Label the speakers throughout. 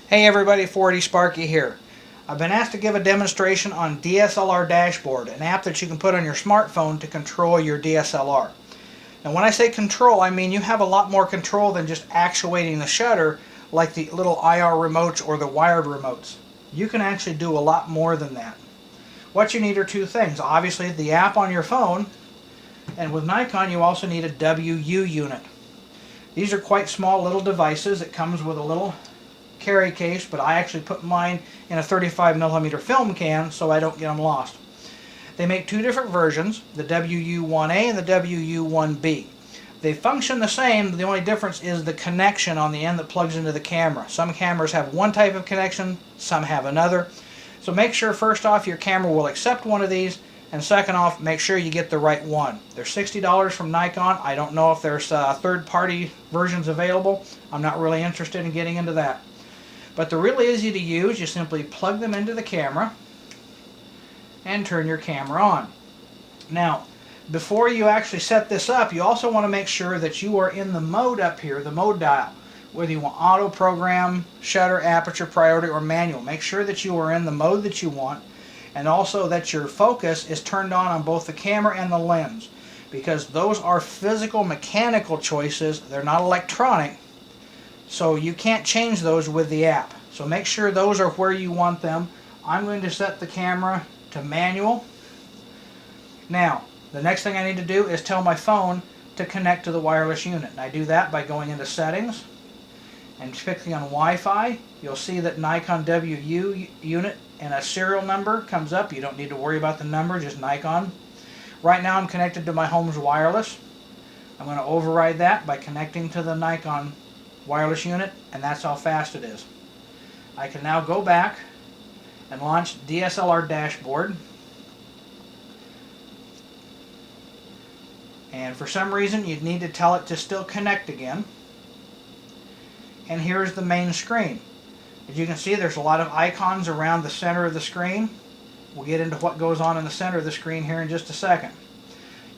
Speaker 1: Hey everybody, 4D Sparky here. I've been asked to give a demonstration on DSLR Dashboard, an app that you can put on your smartphone to control your DSLR. And when I say control, I mean you have a lot more control than just actuating the shutter like the little IR remotes or the wired remotes. You can actually do a lot more than that. What you need are two things. Obviously the app on your phone, and with Nikon you also need a WU unit. These are quite small little devices. It comes with a little carry case, but I actually put mine in a 35mm film can so I don't get them lost. They make two different versions, the WU1A and the WU1B. They function the same, the only difference is the connection on the end that plugs into the camera. Some cameras have one type of connection, some have another. So make sure first off your camera will accept one of these, and second off make sure you get the right one. They're $60 from Nikon. I don't know if there's third-party versions available. I'm not really interested in getting into that. But they're really easy to use. You simply plug them into the camera and turn your camera on. Now, before you actually set this up, you also want to make sure that you are in the mode up here, the mode dial. Whether you want auto, program, shutter, aperture, priority, or manual. Make sure that you are in the mode that you want, and also that your focus is turned on both the camera and the lens, because those are physical, mechanical choices. They're not electronic. So you can't change those with the app. So make sure those are where you want them. I'm going to set the camera to manual. Now, the next thing I need to do is tell my phone to connect to the wireless unit. And I do that by going into settings and clicking on Wi-Fi. You'll see that Nikon WU unit and a serial number comes up. You don't need to worry about the number, just Nikon. Right now I'm connected to my home's wireless. I'm going to override that by connecting to the Nikon wireless unit, and that's how fast it is. I can now go back and launch DSLR Dashboard, and for some reason you'd need to tell it to still connect again. And here's the main screen. As you can see, there's a lot of icons around the center of the screen. We'll get into what goes on in the center of the screen here in just a second.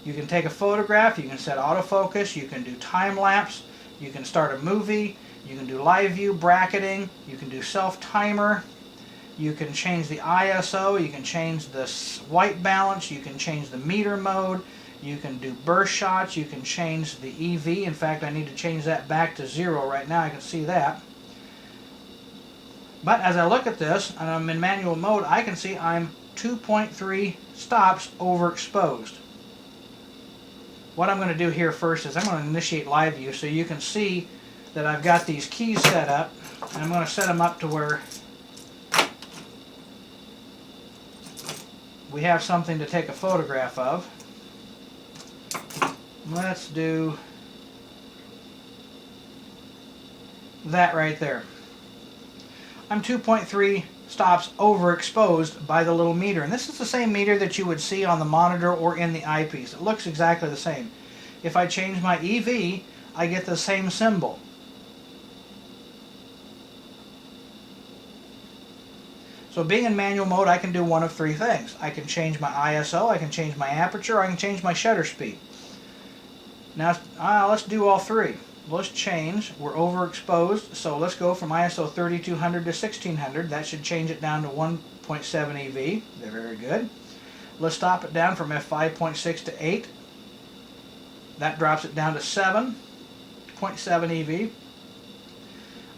Speaker 1: You can take a photograph, you can set autofocus, you can do time-lapse, you can start a movie, you can do live view bracketing, you can do self-timer, you can change the ISO, you can change the white balance, you can change the meter mode, you can do burst shots, you can change the EV. In fact, I need to change that back to 0 right now. I can see that. But as I look at this, and I'm in manual mode, I can see I'm 2.3 stops overexposed. What I'm going to do here first is I'm going to initiate live view so you can see that I've got these keys set up, and I'm going to set them up to where we have something to take a photograph of. Let's do that right there. I'm 2.3 stops overexposed by the little meter, and this is the same meter that you would see on the monitor or in the eyepiece. It looks exactly the same. If I change my EV, I get the same symbol. So being in manual mode, I can do one of three things. I can change my ISO, I can change my aperture, I can change my shutter speed. Now let's do all three. Let's change. We're overexposed, so let's go from ISO 3200 to 1600. That should change it down to 1.7 EV. They're very good. Let's stop it down from f5.6 to 8. That drops it down to 7.7 EV.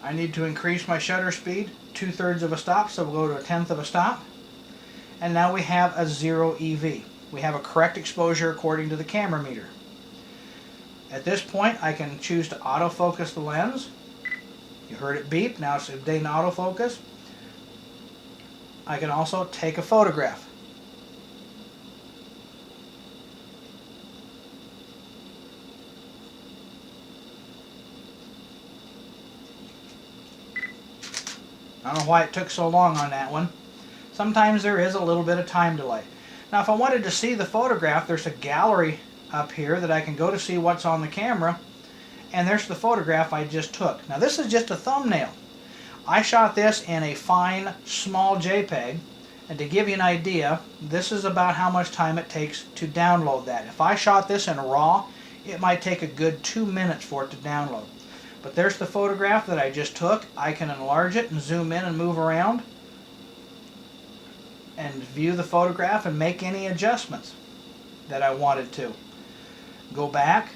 Speaker 1: I need to increase my shutter speed 2/3 of a stop, so we'll go to 1/10 of a stop. And now we have a 0 EV. We have a correct exposure according to the camera meter. At this point, I can choose to autofocus the lens. You heard it beep. Now it's updating autofocus. I can also take a photograph. I don't know why it took so long on that one. Sometimes there is a little bit of time delay. Now if I wanted to see the photograph, there's a gallery up here that I can go to see what's on the camera, and there's the photograph I just took. Now this is just a thumbnail. I shot this in a fine small JPEG, and to give you an idea, this is about how much time it takes to download that. If I shot this in RAW, it might take a good 2 minutes for it to download. But there's the photograph that I just took. I can enlarge it and zoom in and move around and view the photograph and make any adjustments that I wanted to. Go back,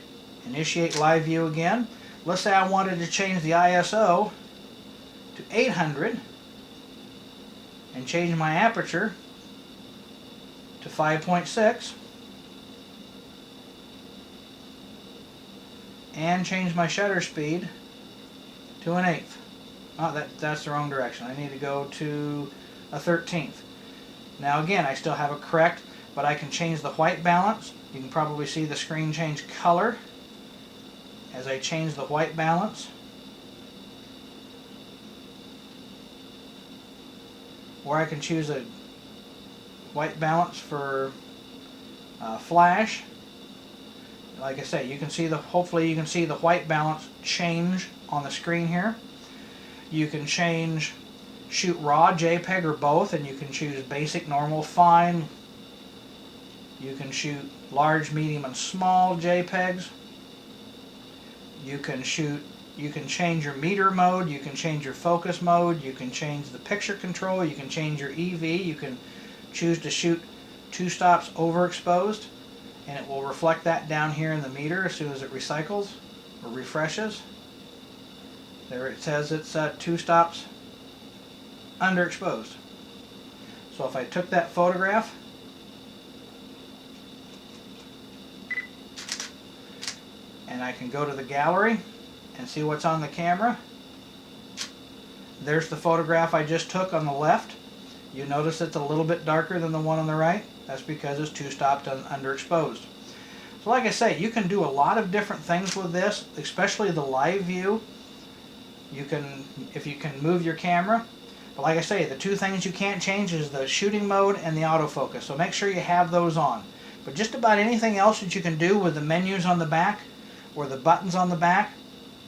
Speaker 1: initiate live view again. Let's say I wanted to change the ISO to 800 and change my aperture to 5.6 and change my shutter speed to an 1/8. Oh, that's the wrong direction. I need to go to a 13th. Now again, I still have it correct, but I can change the white balance. You can probably see the screen change color as I change the white balance. Or I can choose a white balance for flash. Like I say, you can see hopefully you can see the white balance change on the screen here. You can shoot raw, JPEG, or both, and you can choose basic, normal, fine. You can shoot large, medium, and small JPEGs. You can change your meter mode, you can change your focus mode, you can change the picture control, you can change your EV, you can choose to shoot 2 stops overexposed, and it will reflect that down here in the meter as soon as it recycles or refreshes. There it says it's 2 stops underexposed. So if I took that photograph and I can go to the gallery and see what's on the camera. There's the photograph I just took on the left. You notice it's a little bit darker than the one on the right. That's because it's 2 stops underexposed. So like I say, you can do a lot of different things with this, especially the live view. If you can move your camera. But like I say, the 2 things you can't change is the shooting mode and the autofocus. So make sure you have those on. But just about anything else that you can do with the menus on the back, or the buttons on the back,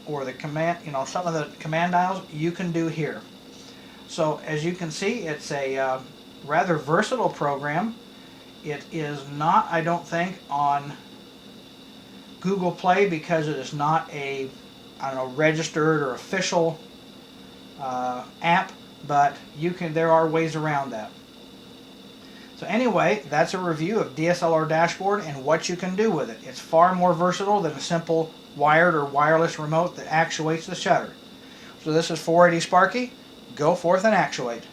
Speaker 1: or the command, some of the command dials, you can do here. So as you can see, it's a rather versatile program. It is not, I don't think, on Google Play because it is not a, registered or official app, but there are ways around that. So anyway, that's a review of DSLR Dashboard and what you can do with it. It's far more versatile than a simple wired or wireless remote that actuates the shutter. So this is 480 Sparky. Go forth and actuate.